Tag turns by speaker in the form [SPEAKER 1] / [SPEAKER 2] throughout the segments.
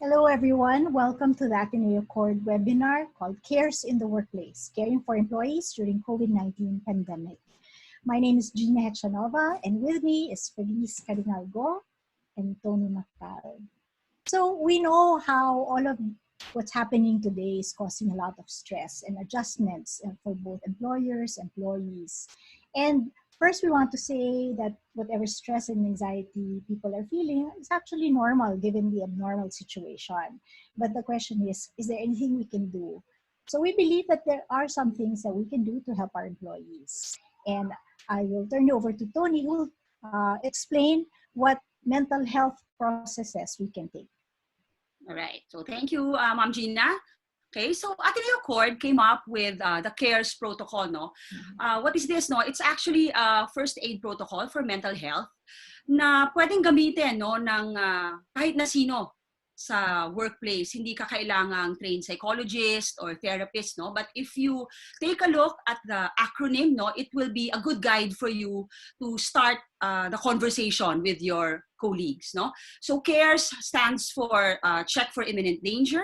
[SPEAKER 1] Hello everyone, welcome to the Ateneo Cord webinar called Cares in the Workplace, Caring for Employees During COVID-19 Pandemic. My name is Gina Hechanova and with me is Feliz Carinalgo and Tony Mactal. So we know how all of what's happening today is causing a lot of stress and adjustments for both employers, employees. And first, we want to say that whatever stress and anxiety people are feeling is actually normal given the abnormal situation. But the question is there anything we can do? So we believe that there are some things that we can do to help our employees. And I will turn it over to Tony, who will explain what mental health processes we can take.
[SPEAKER 2] All right. So thank you, Ma'am Gina. Okay, so Ateneo Cord came up with the CARES protocol, no? What is this, no? It's actually a first aid protocol for mental health na pwedeng gamitin, no, ng kahit na sino sa workplace. Hindi ka kailangang trained psychologist or therapist, no? But if you take a look at the acronym, no, it will be a good guide for you to start the conversation with your colleagues, no? So CARES stands for check for imminent danger,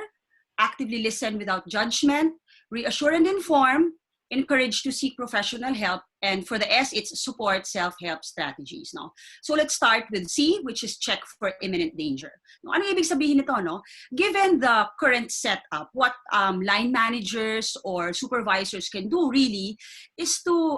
[SPEAKER 2] actively listen without judgment, reassure and inform, encourage to seek professional help, and for the S, it's support self-help strategies. No? So let's start with C, which is check for imminent danger. No, ano ibig sabihin nito? No? Given the current setup, what line managers or supervisors can do really is to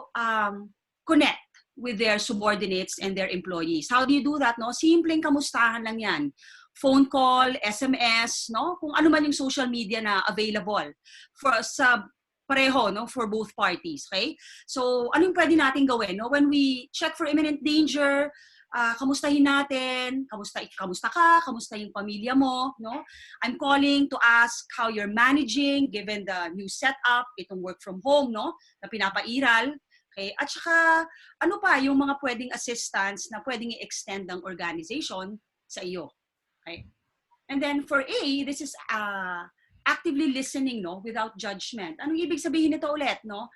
[SPEAKER 2] connect with their subordinates and their employees. How do you do that? No? Simpleng kamustahan lang yan. Phone call, SMS, no? Kung ano man yung social media na available for sa pareho, no, for both parties, okay? So, ano yung pwede natin gawin, no? When we check for imminent danger, kamustahin natin, kamusta ka, kamusta yung pamilya mo, no? I'm calling to ask how you're managing given the new setup, itong work from home, no, na pinapairal. Okay? At saka, ano pa yung mga pwedeng assistance na pwedeng i-extend ng organization sa iyo. Okay. And then for A, this is actively listening, no, without judgment. Anong ibig sabihin nito ulit, no?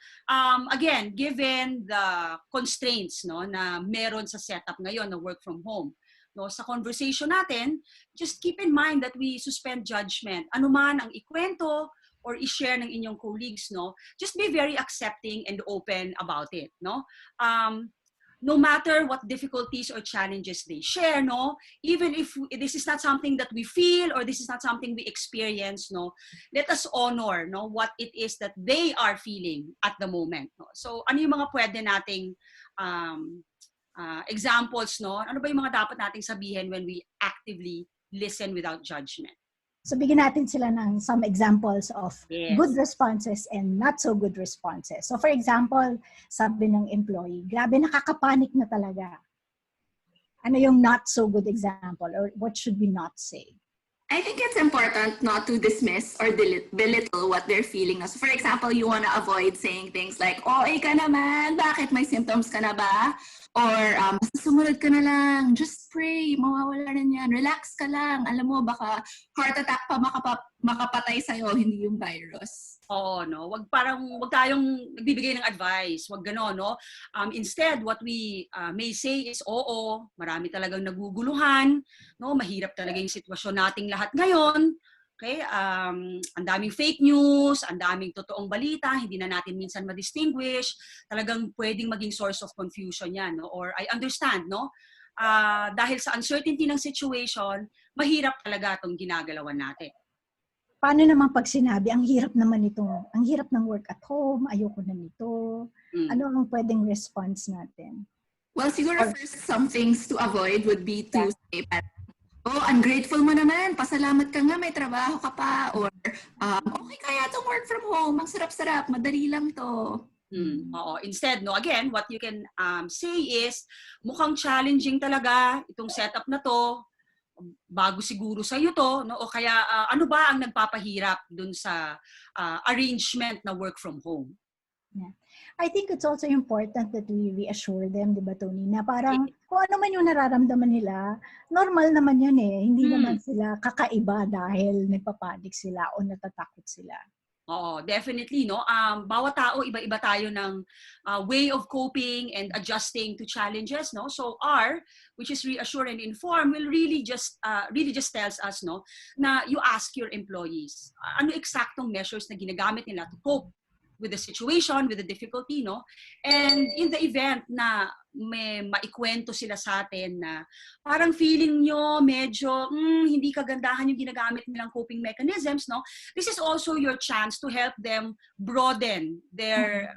[SPEAKER 2] Again, given the constraints, no, na meron sa setup ngayon na work from home, no, sa conversation natin, just keep in mind that we suspend judgment. Ano man ang ikwento or i-share ng inyong colleagues, no, just be very accepting and open about it, no? No matter what difficulties or challenges they share, no, even if this is not something that we feel or this is not something we experience, no, let us honor, no, what it is that they are feeling at the moment, no. So ano yung mga pwede nating examples, no? Ano ba yung mga dapat nating sabihin when we actively listen without judgment?
[SPEAKER 1] So bigyan natin sila ng some examples of good responses and not so good responses. So for example, sabi ng employee, grabe nakakapanik na talaga. Ano yung not so good example or what should we not say?
[SPEAKER 3] I think it's important not to dismiss or belittle what they're feeling. So for example, you want to avoid saying things like, oh, ka naman, bakit may symptoms ka na ba? Or, sumunod ka na lang, just pray, mawawala na yan, relax ka lang. Alam mo, baka heart attack pa makapatay sa'yo, hindi yung virus.
[SPEAKER 2] Oo, no? Wag tayong nagbibigay ng advice. Wag gano'n, no? Instead, what we may say is, oo, marami talagang naguguluhan, no? Mahirap talaga yung sitwasyon nating lahat ngayon. Okay? Ang daming fake news, ang daming totoong balita, hindi na natin minsan ma-distinguish. Talagang pwedeng maging source of confusion yan, no? Or I understand, no? Dahil sa uncertainty ng situation, mahirap talaga itong ginagalawan natin.
[SPEAKER 1] Paano naman pag sinabi, ang hirap naman ito, ang hirap ng work at home, ayoko na nito. Ano ang pwedeng response natin?
[SPEAKER 3] Well, siguro first, some things to avoid would be to say, oh, ungrateful mo naman, pasalamat ka nga, may trabaho ka pa. Or, okay kaya itong work from home, ang sarap-sarap, madali lang to.
[SPEAKER 2] Oo. Instead, no, again, what you can say is, mukhang challenging talaga itong setup na to, bago siguro sa iyo to, no? O kaya ano ba ang nagpapahirap dun sa arrangement na work from home?
[SPEAKER 1] Yeah. I think it's also important that we reassure them, di ba, Tony, na parang kung ano man yung nararamdaman nila, normal naman yun eh. Hindi naman sila kakaiba dahil nagpapanik sila o natatakot sila.
[SPEAKER 2] Oo, definitely, no? Bawat tao, iba-iba tayo ng way of coping and adjusting to challenges, no? So R, which is reassure and inform, will really just tells us, no, na you ask your employees, ano eksaktong measures na ginagamit nila to cope with the situation, with the difficulty, no? And in the event na may maikwento sila sa atin na parang feeling nyo medyo hindi kagandahan yung ginagamit nilang coping mechanisms, no? This is also your chance to help them broaden their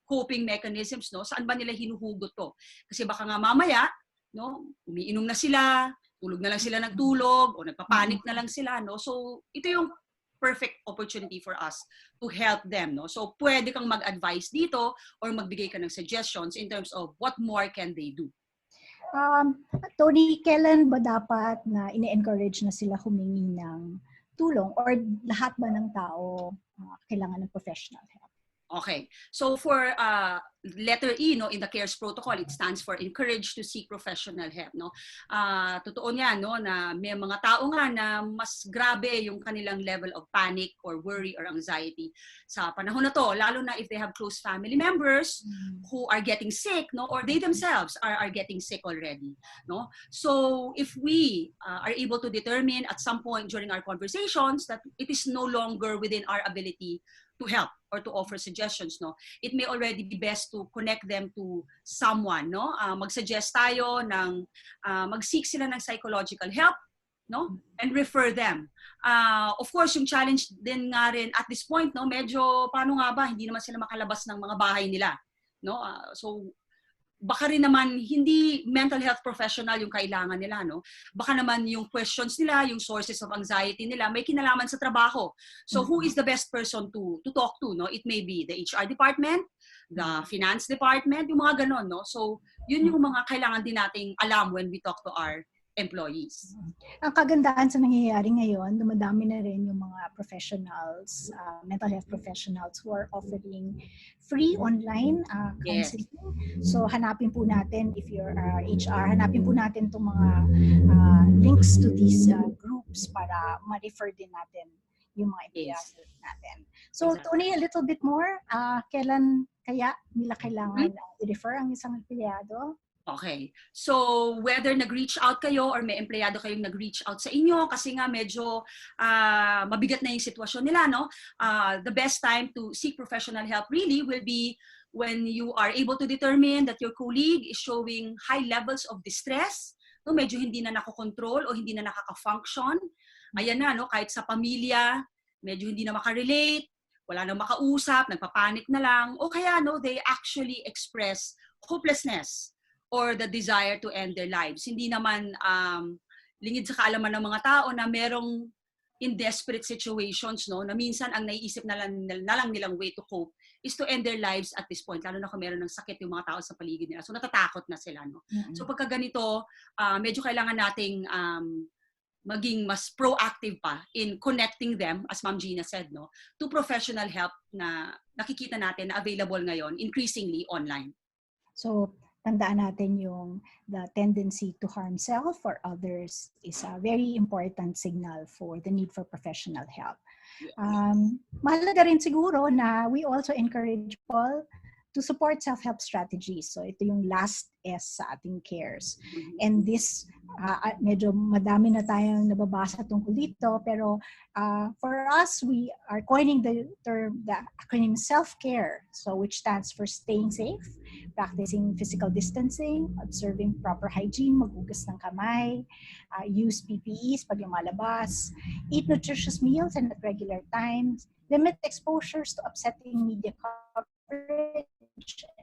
[SPEAKER 2] coping mechanisms, no? Saan ba nila hinuhugot to? Kasi baka nga mamaya, no, umiinom na sila, tulog na lang sila ng tulog, o nagpapanik na lang sila, no? So, ito yung perfect opportunity for us to help them, no? So, pwede kang mag-advise dito or magbigay ka ng suggestions in terms of what more can they do.
[SPEAKER 1] Tony, kailan ba dapat na ine-encourage na sila humingi ng tulong or lahat ba ng tao kailangan ng professional help?
[SPEAKER 2] Okay. So for letter E, no, in the CARES protocol, it stands for encourage to seek professional help, no. Totoo niyan, no, na may mga tao nga na mas grabe yung kanilang level of panic or worry or anxiety sa panahon na to, lalo na if they have close family members who are getting sick, no, or they themselves are getting sick already, no. So if we are able to determine at some point during our conversations that it is no longer within our ability to help or to offer suggestions, no, it may already be best to connect them to someone, no. Mag-suggest tayo ng mag-seek sila ng psychological help, no, and refer them. Of course, yung challenge din nga rin at this point, no, medyo paano nga ba, hindi naman sila makalabas ng mga bahay nila, no. So baka rin naman hindi mental health professional yung kailangan nila, no? Baka naman yung questions nila, yung sources of anxiety nila, may kinalaman sa trabaho. So who is the best person to talk to, no? It may be the HR department, the finance department, yung mga ganon, no? So yun yung mga kailangan din nating alam when we talk to our employees.
[SPEAKER 1] Ang kagandahan sa nangyayari ngayon, dumadami na rin yung mga professionals, mental health professionals who are offering free online counseling. Yes. So hanapin po natin, if you're HR, hanapin po natin itong mga links to these groups para ma-refer din natin yung mga empleyado natin. So Tony, a little bit more, kailan kaya nila kailangan i-refer ang isang empleyado?
[SPEAKER 2] Okay. So, whether nag-reach out kayo or may empleyado kayong nag-reach out sa inyo kasi nga medyo mabigat na yung sitwasyon nila, no? The best time to seek professional help really will be when you are able to determine that your colleague is showing high levels of distress, no? Medyo hindi na nakokontrol o hindi na nakaka-function. Ayan na, no? Kahit sa pamilya, medyo hindi na makarelate, wala na makausap, nagpapanik na lang, o kaya, no, they actually express hopelessness or the desire to end their lives. Hindi naman lingid sa kaalaman ng mga tao na merong in desperate situations, no, na minsan ang naiisip na lang nilang way to cope is to end their lives at this point, lalo na kung meron ng sakit yung mga tao sa paligid nila. So natatakot na sila, no. So pagka ganito, medyo kailangan nating maging mas proactive pa in connecting them, as Ma'am Gina said, no, to professional help na nakikita natin na available ngayon, increasingly online.
[SPEAKER 1] So tandaan natin yung the tendency to harm self or others is a very important signal for the need for professional help. Mahalaga rin siguro na we also encourage people to support self-help strategies. So ito yung last S sa ating CARES. And this, medyo madami na tayong nababasa tungkol dito, pero for us, we are coining the term, the acronym Selfcare, so which stands for staying safe, practicing physical distancing, observing proper hygiene, maghugas ng kamay, use PPEs pag lumalabas, eat nutritious meals and at regular times, limit exposures to upsetting media coverage,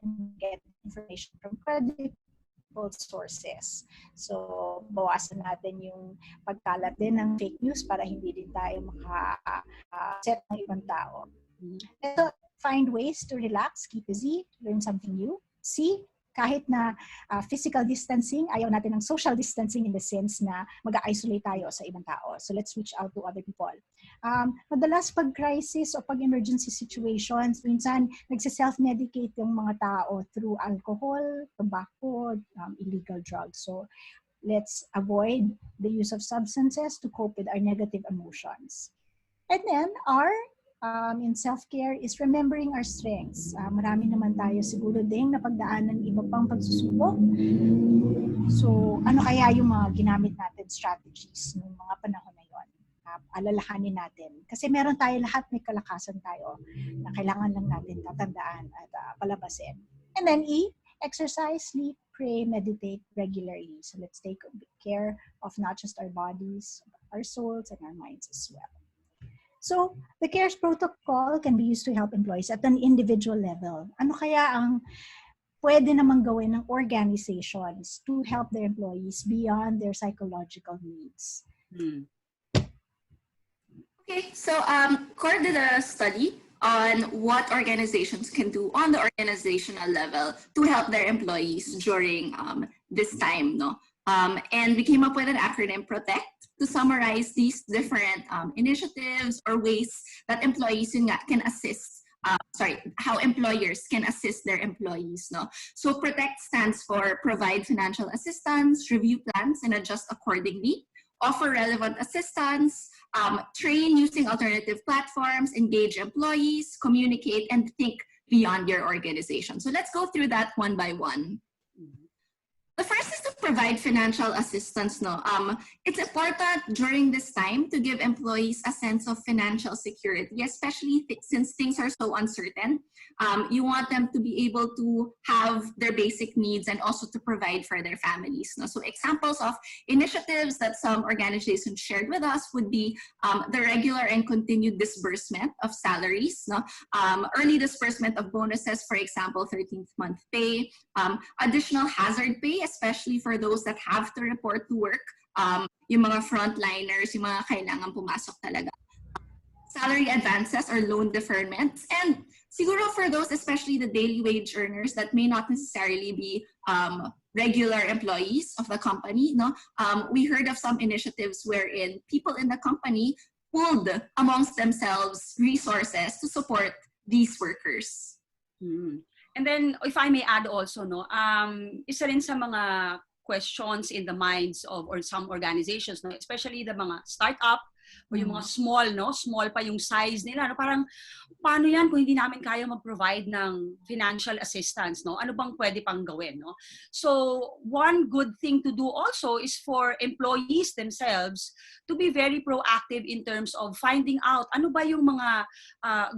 [SPEAKER 1] and get information from credible sources. So, bawasan natin yung pagkalat din ng fake news para hindi din tayo maka-set ng ibang tao. So, find ways to relax, keep busy, learn something new. C, kahit na physical distancing, ayaw natin ng social distancing in the sense na mag-isolate tayo sa ibang tao. So let's reach out to other people. Madalas pag crisis o pag emergency situations, minsan nagse-self-medicate yung mga tao through alcohol, tobacco, illegal drugs. So let's avoid the use of substances to cope with our negative emotions. And then R, in self-care is remembering our strengths. Marami naman tayo siguro din napagdaanan iba pang pagsusubok. So, ano kaya yung mga ginamit natin strategies noong mga panahon na yon? Alalahanin natin. Kasi meron tayo lahat, may kalakasan tayo na kailangan lang natin tatandaan at palabasin. And then E, exercise, sleep, pray, meditate regularly. So let's take care of not just our bodies, our souls, and our minds as well. So the CARES protocol can be used to help employees at an individual level. Ano kaya ang pwede namang gawin ng organizations to help their employees beyond their psychological needs?
[SPEAKER 3] Okay, so Core did a study on what organizations can do on the organizational level to help their employees during this time, no? And we came up with an acronym, PROTECT, to summarize these different initiatives or ways that employees can assist, how employers can assist their employees, no? So PROTECT stands for provide financial assistance, review plans and adjust accordingly, offer relevant assistance, train using alternative platforms, engage employees, communicate, and think beyond your organization. So let's go through that one by one. The first is to provide financial assistance. No, it's important during this time to give employees a sense of financial security, especially since things are so uncertain. You want them to be able to have their basic needs and also to provide for their families. No? So examples of initiatives that some organizations shared with us would be the regular and continued disbursement of salaries, no? Early disbursement of bonuses, for example, 13th month pay, additional hazard pay, especially for those that have to report to work, yung mga frontliners, yung mga kailangan pumasok talaga. Salary advances or loan deferments, and siguro for those, especially the daily wage earners that may not necessarily be regular employees of the company, no? We heard of some initiatives wherein people in the company pooled amongst themselves resources to support these workers.
[SPEAKER 2] And then, if I may add also, no, isa rin sa mga questions in the minds of or some organizations, no, especially the mga startup o yung mga small, no, small pa yung size nila, no, parang paano yan kung hindi namin kaya mag-provide ng financial assistance, no? Ano bang pwede pang gawin, no? So, one good thing to do also is for employees themselves to be very proactive in terms of finding out ano ba yung mga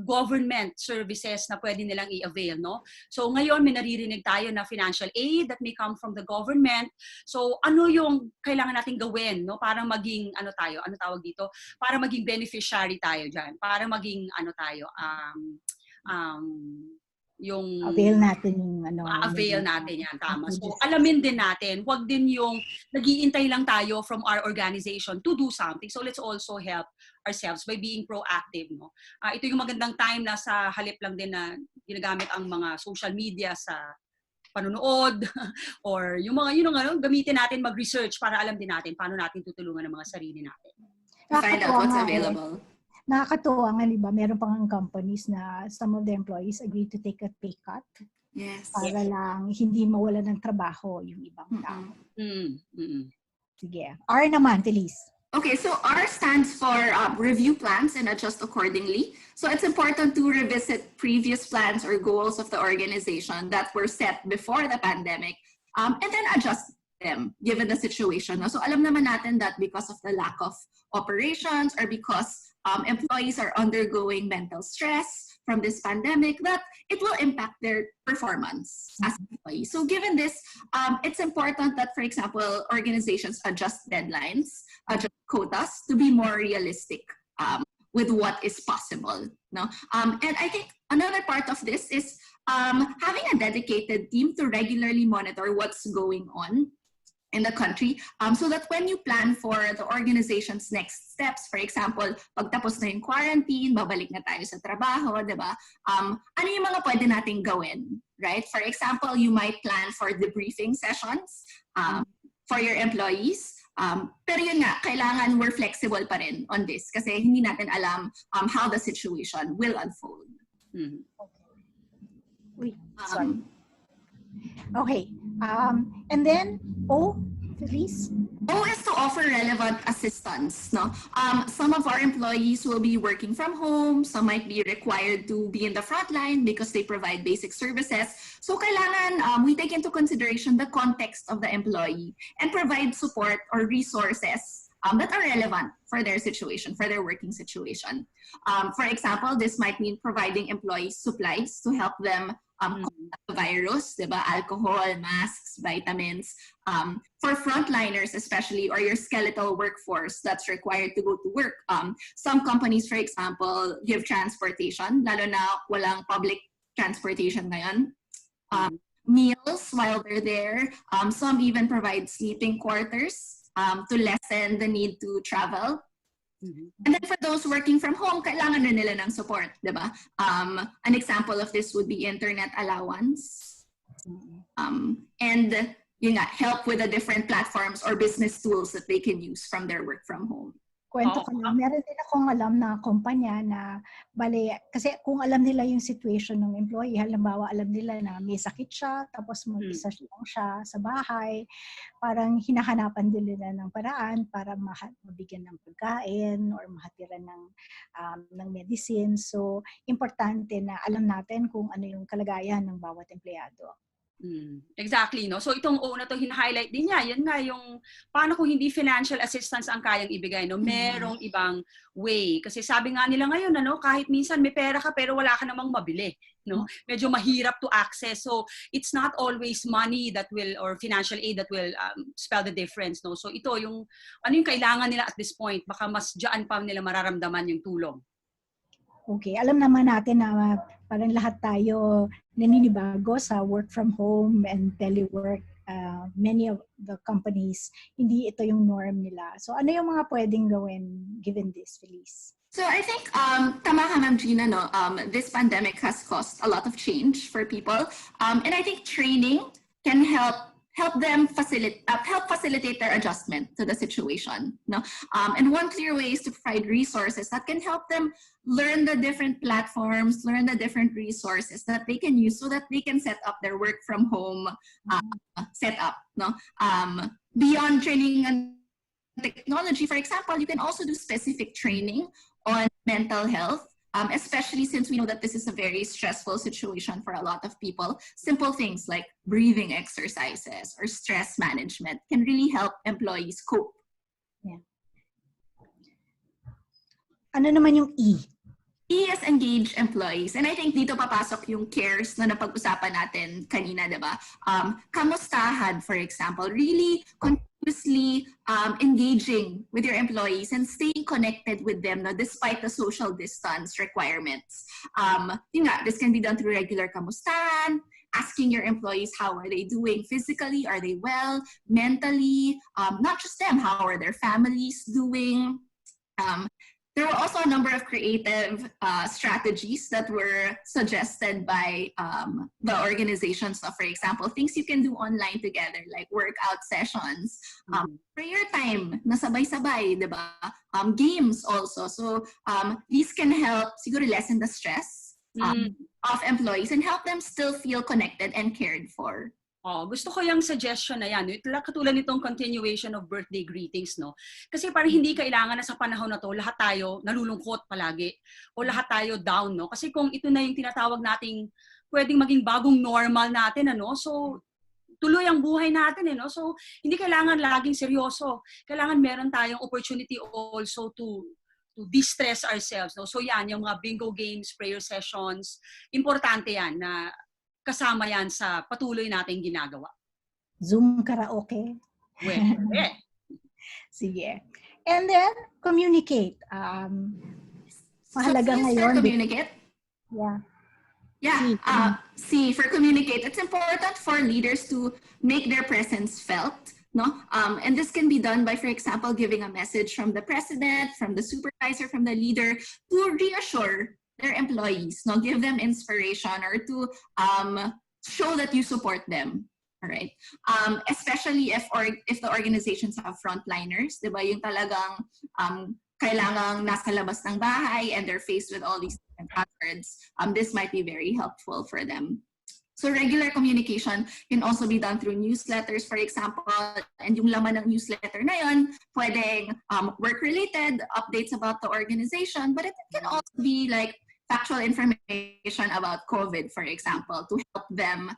[SPEAKER 2] government services na pwede nilang i-avail, no? So, ngayon may naririnig tayo na financial aid that may come from the government. So, ano yung kailangan nating gawin, no? Para maging, ano tayo, ano tawag dito? Para maging beneficiary tayo dyan. Para maging, ano tayo, yung
[SPEAKER 1] avail natin yung
[SPEAKER 2] avail natin yan, tama. So alamin din natin, wag din yung nag-iintay lang tayo from our organization to do something. So let's also help ourselves by being proactive, no. Ito yung magandang time na sa halip lang din na ginagamit ang mga social media sa panunood or yung mga gamitin natin mag-research para alam din natin paano natin tutulungan ang mga sarili natin.
[SPEAKER 3] Find out what's available.
[SPEAKER 1] Nakakatuwa nga, di ba? Meron pang companies na some of the employees agree to take a pay cut.
[SPEAKER 3] Yes.
[SPEAKER 1] Para lang hindi mawala ng trabaho yung ibang tao. Sige. R naman, Feliz.
[SPEAKER 3] Okay, so R stands for review plans and adjust accordingly. So it's important to revisit previous plans or goals of the organization that were set before the pandemic and then adjust them given the situation. So alam naman natin that because of the lack of operations or because employees are undergoing mental stress from this pandemic, that it will impact their performance as employees. So given this, it's important that, for example, organizations adjust deadlines, adjust quotas to be more realistic with what is possible. No? And I think another part of this is having a dedicated team to regularly monitor what's going on in the country, so that when you plan for the organization's next steps, for example, pagtapos na yung quarantine, babalik na tayo sa trabaho, diba? Ano yung mga pwede nating gawin, right? For example, you might plan for debriefing sessions for your employees. Pero yun nga, kailangan we're flexible pa rin on this kasi hindi natin alam how the situation will unfold.
[SPEAKER 1] Sorry. Okay. And then O, Felice?
[SPEAKER 3] O is to offer relevant assistance. No, some of our employees will be working from home. Some might be required to be in the front line because they provide basic services. So kailangan we take into consideration the context of the employee and provide support or resources that are relevant for their situation, for their working situation. For example, this might mean providing employees supplies to help them combat the virus, diba? Alcohol, masks, vitamins. For frontliners especially, or your skeletal workforce that's required to go to work. Some companies, for example, give transportation, lalo na walang public transportation ngayon. Meals while they're there. Some even provide sleeping quarters to lessen the need to travel. And then for those working from home, kailangan rin nila ng support, diba? An example of this would be internet allowance. And yun nga, help with the different platforms or business tools that they can use from their work from home.
[SPEAKER 1] Kwento ko lang, meron din akong alam na kumpanya na, bale, kasi kung alam nila yung situation ng employee, halimbawa alam nila na may sakit siya, tapos mag-isa lang siya sa bahay, parang hinahanapan din nila ng paraan para mabigyan ng pagkain or mahatiran ng medicine. So, importante na alam natin kung ano yung kalagayan ng bawat empleyado.
[SPEAKER 2] Exactly, no? So itong na to hina-highlight din niya. Yan nga yung paano kung hindi financial assistance ang kayang ibigay, no? Merong ibang way. Kasi sabi nga nila ngayon, ano, kahit minsan may pera ka pero wala ka namang mabili, no? Medyo mahirap to access. So it's not always money that will, or financial aid that will spell the difference, no? So ito yung ano yung kailangan nila at this point, baka mas diyan pa nila mararamdaman yung tulong.
[SPEAKER 1] Okay, alam naman natin na parang lahat tayo naninibago sa work from home and telework. Many of the companies, hindi ito yung norm nila. So ano yung mga pwedeng gawin given this, Felice?
[SPEAKER 3] So I think, tama ka Ma'am Gina, no? This pandemic has caused a lot of change for people. And I think training can help facilitate their adjustment to the situation. No? And one clear way is to provide resources that can help them learn the different platforms, learn the different resources that they can use so that they can set up their work from home setup. No? Beyond training and technology, for example, you can also do specific training on mental health. Especially since we know that this is a very stressful situation for a lot of people. Simple things like breathing exercises or stress management can really help employees cope.
[SPEAKER 1] Yeah. Ano naman yung E?
[SPEAKER 3] E is engage employees. And I think dito papasok yung cares na napag-usapan natin kanina, diba? Kamustahan, for example, really continuously engaging with your employees and staying connected with them, no, despite the social distance requirements. This can be done through regular kamustahan, asking your employees how are they doing physically, are they well, mentally, not just them, how are their families doing. There were also a number of creative strategies that were suggested by the organizations. So for example, things you can do online together, like workout sessions, prayer time, na sabay-sabay, diba? Games also. So these can help siguro lessen the stress of employees and help them still feel connected and cared for.
[SPEAKER 2] Gusto ko yung suggestion na yan. Katulad nitong continuation of birthday greetings, no? Kasi parang hindi kailangan na sa panahon na to, lahat tayo nalulungkot palagi o lahat tayo down, no? Kasi kung ito na yung tinatawag nating pwedeng maging bagong normal natin, ano? So, tuloy ang buhay natin, no? So, hindi kailangan laging seryoso. Kailangan meron tayong opportunity also to distress ourselves, no? So, yan, yung mga bingo games, prayer sessions, importante yan na kasama yan sa patuloy nating ginagawa.
[SPEAKER 1] Zoom karaoke.
[SPEAKER 2] Well.
[SPEAKER 1] Sige. And then, communicate. Mahalaga ngayon.
[SPEAKER 3] Communicate?
[SPEAKER 1] Yeah.
[SPEAKER 3] Yeah. For communicate, it's important for leaders to make their presence felt. No? And this can be done by, for example, giving a message from the president, from the supervisor, from the leader to reassure their employees, no, give them inspiration or to show that you support them. All right. Especially if the organizations have frontliners, diba, yung talagang kailangang nasa labas ng bahay and they're faced with all these different hazards. This might be very helpful for them. So regular communication can also be done through newsletters, for example, and yung laman ng newsletter na yun, pwedeng work-related, updates about the organization, but it can also be like factual information about COVID, for example, to help them,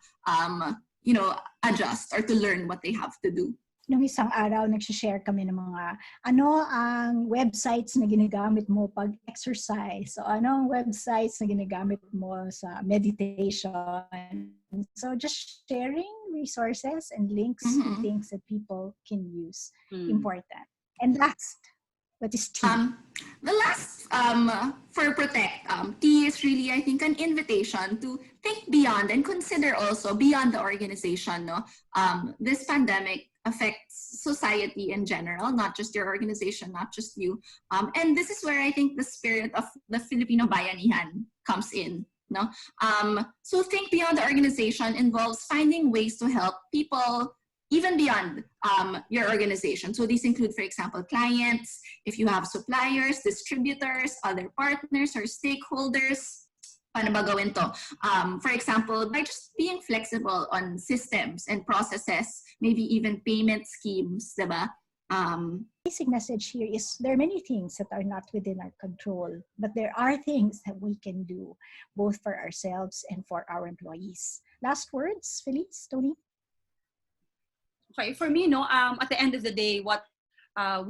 [SPEAKER 3] adjust or to learn what they have to do.
[SPEAKER 1] Nung isang araw, nagsishare kami ng mga ano ang websites na ginagamit mo pag exercise. So ano ang websites na ginagamit mo sa meditation. So just sharing resources and links to things that people can use. Important. And last, what is T?
[SPEAKER 3] The last for Protect, T is really, I think, an invitation to think beyond and consider also beyond the organization. No, this pandemic affects society in general, not just your organization, not just you. And this is where I think the spirit of the Filipino Bayanihan comes in. No, so think beyond the organization involves finding ways to help people even beyond your organization. So these include, for example, clients, if you have suppliers, distributors, other partners or stakeholders. Paano ba gawin to? For example, by just being flexible on systems and processes, maybe even payment schemes, diba?
[SPEAKER 1] Basic message here is there are many things that are not within our control, but there are things that we can do both for ourselves and for our employees. Last words, Felice, Tony?
[SPEAKER 2] Okay, for me, no, at the end of the day, what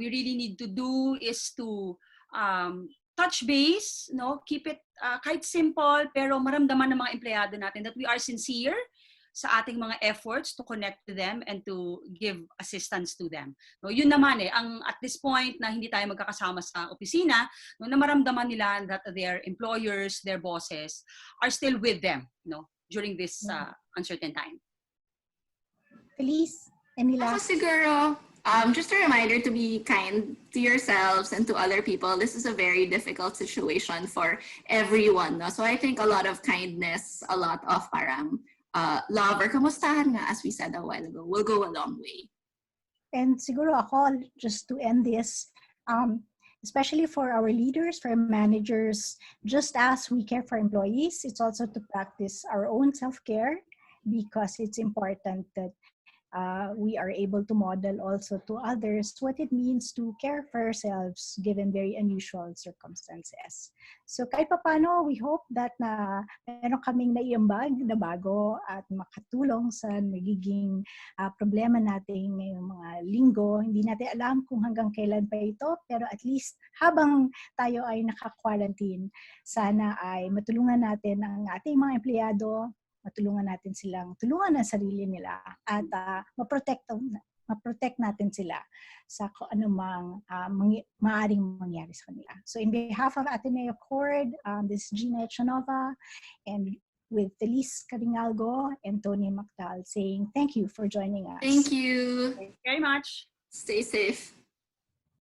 [SPEAKER 2] we really need to do is to touch base, no, keep it kahit simple, pero maramdaman ng mga empleyado natin that we are sincere sa ating mga efforts to connect to them and to give assistance to them. No, yun naman at this point na hindi tayo magkakasama sa opisina, no, na maramdaman nila that their employers, their bosses are still with them, no, during this uncertain time.
[SPEAKER 1] Felice, any last?
[SPEAKER 3] Ako siguro, just a reminder to be kind to yourselves and to other people. This is a very difficult situation for everyone. No? So I think a lot of kindness, a lot of parang love or kamustahan nga, as we said a while ago, will go a long way.
[SPEAKER 1] And siguro ako, just to end this, especially for our leaders, for managers, just as we care for employees, it's also to practice our own self-care, because it's important that we are able to model also to others what it means to care for ourselves given very unusual circumstances. So kahit paano, we hope that na meron kaming naiambag na bago at makatulong sa nagiging problema natin ngayong mga linggo. Hindi natin alam kung hanggang kailan pa ito, pero at least habang tayo ay naka-quarantine, sana ay matulungan natin ang ating mga empleyado, matulungan natin silang tulungan ang sarili nila at ma-protect natin sila sa kung anumang maaaring mangyari sa kanila. So in behalf of Ateneo Cord, this is Gina Echanova, and with Felice Caringalgo and Tony Mactal saying thank you for joining us.
[SPEAKER 3] Thank you.
[SPEAKER 2] Thank you very much.
[SPEAKER 3] Stay safe.